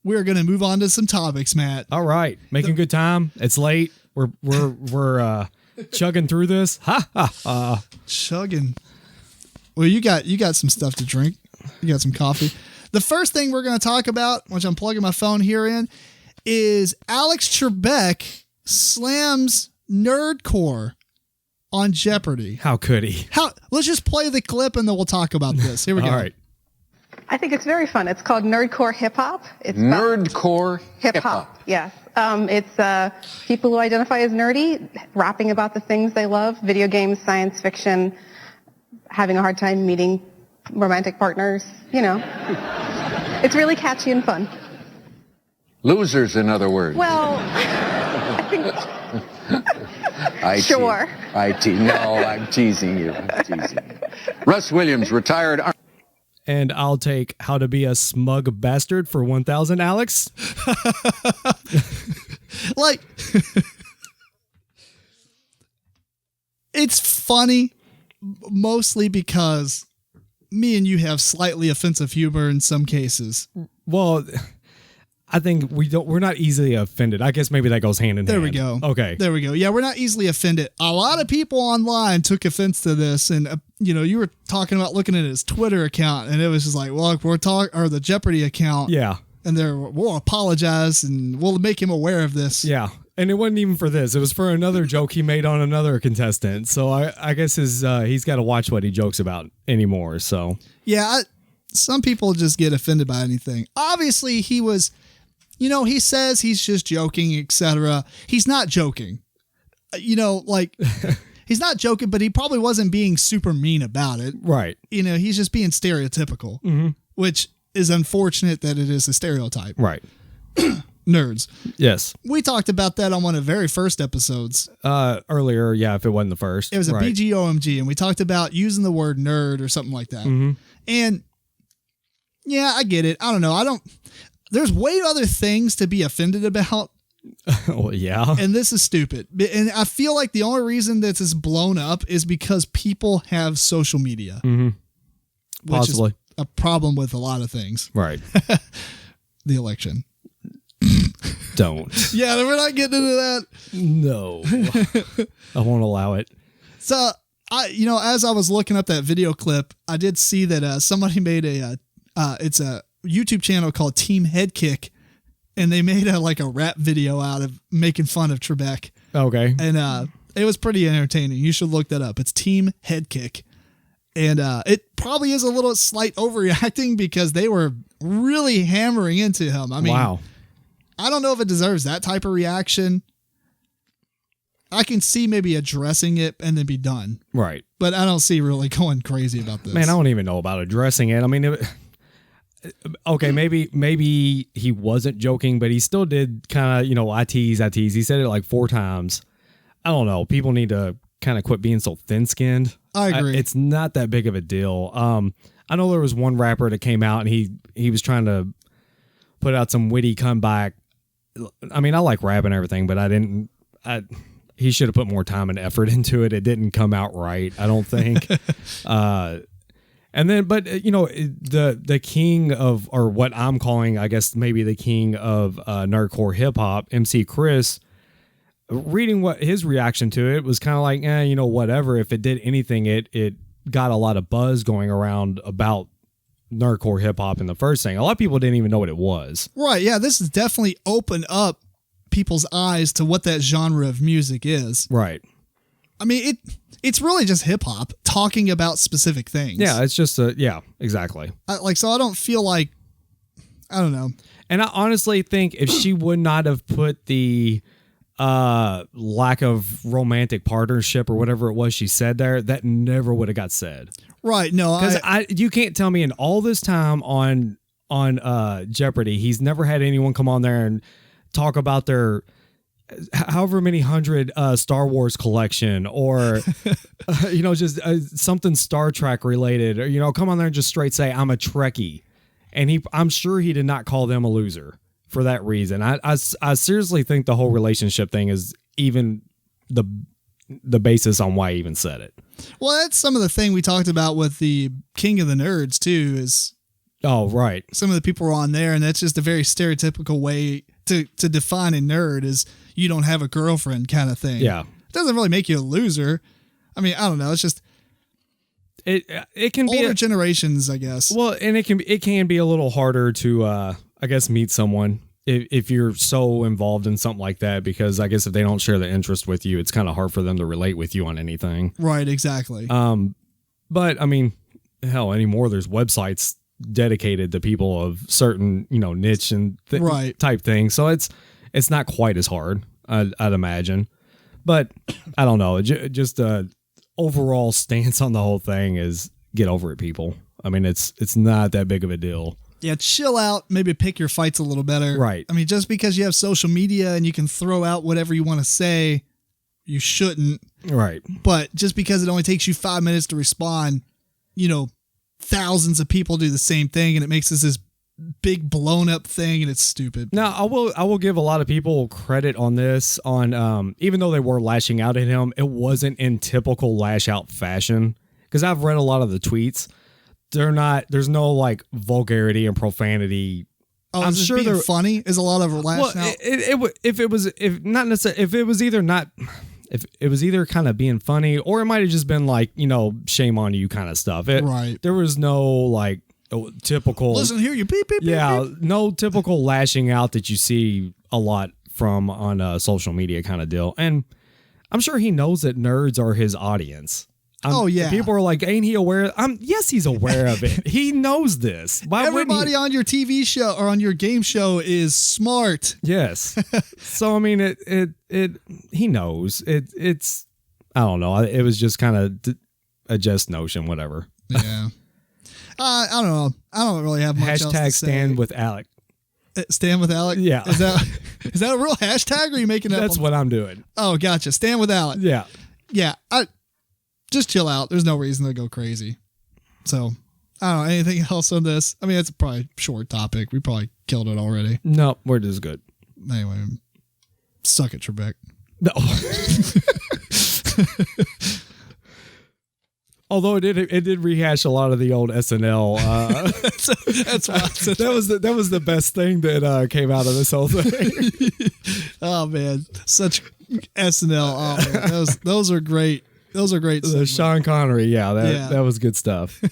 we're going to move on to some topics, Matt. All right. Making good time. It's late. We're chugging through this. Ha ha ha. Chugging. Well, you got some stuff to drink. You got some coffee. The first thing we're going to talk about, which I'm plugging my phone here in, is Alex Trebek slams Nerdcore on Jeopardy. How could he? Let's just play the clip and then we'll talk about this. Here we go. All right. I think it's very fun. It's called Nerdcore Hip Hop. It's Nerdcore Hip Hop. Yes. It's people who identify as nerdy, rapping about the things they love: video games, science fiction, having a hard time meeting romantic partners. You know, it's really catchy and fun. Losers, in other words. Well, I think. Sure. No, I'm teasing you. Russ Williams, retired. And I'll take How to Be a Smug Bastard for 1,000, Alex. Like, it's funny mostly because me and you have slightly offensive humor in some cases. Well, I think we're not easily offended. I guess maybe that goes hand in hand. There we go. Okay. There we go. Yeah, we're not easily offended. A lot of people online took offense to this, and you were talking about looking at his Twitter account, and it was just like, well, or the Jeopardy account. Yeah. And we'll apologize and we'll make him aware of this. Yeah. And it wasn't even for this. It was for another joke he made on another contestant. So I guess he's got to watch what he jokes about anymore. So yeah, some people just get offended by anything. Obviously, he was. He says he's just joking, etc. He's not joking. He's not joking, but he probably wasn't being super mean about it. Right. He's just being stereotypical, which is unfortunate that it is a stereotype. Right. Nerds. Yes. We talked about that on one of the very first episodes. Earlier, yeah, if it wasn't the first. It was a BGOMG, and we talked about using the word nerd or something like that. And yeah, I get it. I don't know. There's way other things to be offended about. Well, yeah. And this is stupid. And I feel like the only reason that it's blown up is because people have social media. Possibly. Which is a problem with a lot of things. Right. The election. Don't. Yeah, we're not getting into that. No. I won't allow it. So, as I was looking up that video clip, I did see that somebody made it's a YouTube channel called Team Headkick, and they made a rap video out of making fun of Trebek. Okay. And it was pretty entertaining. You should look that up. It's Team Headkick. And it probably is a little slight overreacting because they were really hammering into him. I mean, wow. I don't know if it deserves that type of reaction. I can see maybe addressing it and then be done. Right. But I don't see really going crazy about this. Man, I don't even know about addressing it. I mean, okay, maybe he wasn't joking, but he still did kind of, I tease. He said it like 4 times. I don't know. People need to kind of quit being so thin-skinned. I agree. It's not that big of a deal. I know there was one rapper that came out and he was trying to put out some witty comeback. I mean, I like rap and everything, but he should have put more time and effort into it. It didn't come out right, I don't think. And then, but the king of, or what I'm calling, I guess maybe the king of nerdcore hip hop, MC Chris, reading what his reaction to it was kind of like, whatever. If it did anything, it got a lot of buzz going around about nerdcore hip hop in the first thing. A lot of people didn't even know what it was. Right. Yeah. This has definitely opened up people's eyes to what that genre of music is. Right. I mean, it's really just hip hop talking about specific things. Yeah. It's just exactly. So I don't feel like, I don't know. And I honestly think if she would not have put the lack of romantic partnership or whatever it was she said there, that never would have got said. Right. No, because you can't tell me in all this time on Jeopardy, he's never had anyone come on there and talk about their however many hundred Star Wars collection or just something Star Trek related, or come on there and just straight say I'm a Trekkie, and I'm sure he did not call them a loser for that reason. I seriously think the whole relationship thing is even the basis on why he even said it. Well, that's some of the thing we talked about with the King of the Nerds too, is Oh, right. Some of the people are on there, and that's just a very stereotypical way to define a nerd is you don't have a girlfriend kind of thing. Yeah. It doesn't really make you a loser. I mean, I don't know. It's just it can be older generations, I guess. Well, and it can be a little harder to I guess meet someone if you're so involved in something like that, because I guess if they don't share the interest with you, it's kind of hard for them to relate with you on anything. Right, exactly. But I mean, hell, anymore there's websites dedicated to people of certain, niche and type things. So it's not quite as hard, I'd imagine. But I don't know. Just overall stance on the whole thing is get over it, people. I mean, it's not that big of a deal. Yeah, chill out. Maybe pick your fights a little better. Right. I mean, just because you have social media and you can throw out whatever you want to say, you shouldn't. Right. But just because it only takes you 5 minutes to respond, thousands of people do the same thing, and it makes this big blown up thing, and it's stupid. Now, I will give a lot of people credit on this. On even though they were lashing out at him, it wasn't in typical lash out fashion. Because I've read a lot of the tweets. There's no like vulgarity and profanity. Oh, I'm sure they're funny. Is a lot of lash out. If it was either kind of being funny, or it might have just been like, shame on you kind of stuff. Right. There was no like typical. Listen here, you beep beep. Yeah, beep. no typical lashing out that you see a lot from on social media kind of deal. And I'm sure he knows that nerds are his audience. Oh yeah, people are like, ain't he aware? Yes, he's aware of it. He knows this. Everybody on your TV show or on your game show is smart. Yes. So I mean, he knows it's. I don't know. It was just kind of a just notion, whatever. Yeah. I don't know. I don't really have much else to say. stand with Alex. Stand with Alex? Yeah. Is that a real hashtag, or are you making that? That's what I'm doing. Oh, gotcha. Stand with Alex. Yeah. Yeah. Just chill out. There's no reason to go crazy. So, I don't know. Anything else on this? I mean, it's probably a short topic. We probably killed it already. No, we're just good. Anyway, suck it, Trebek. No. Although it did rehash a lot of the old SNL. That's why that was the best thing that came out of this whole thing. Oh man, such SNL. Oh man, those are great. Those are great. The Sean Connery, that was good stuff.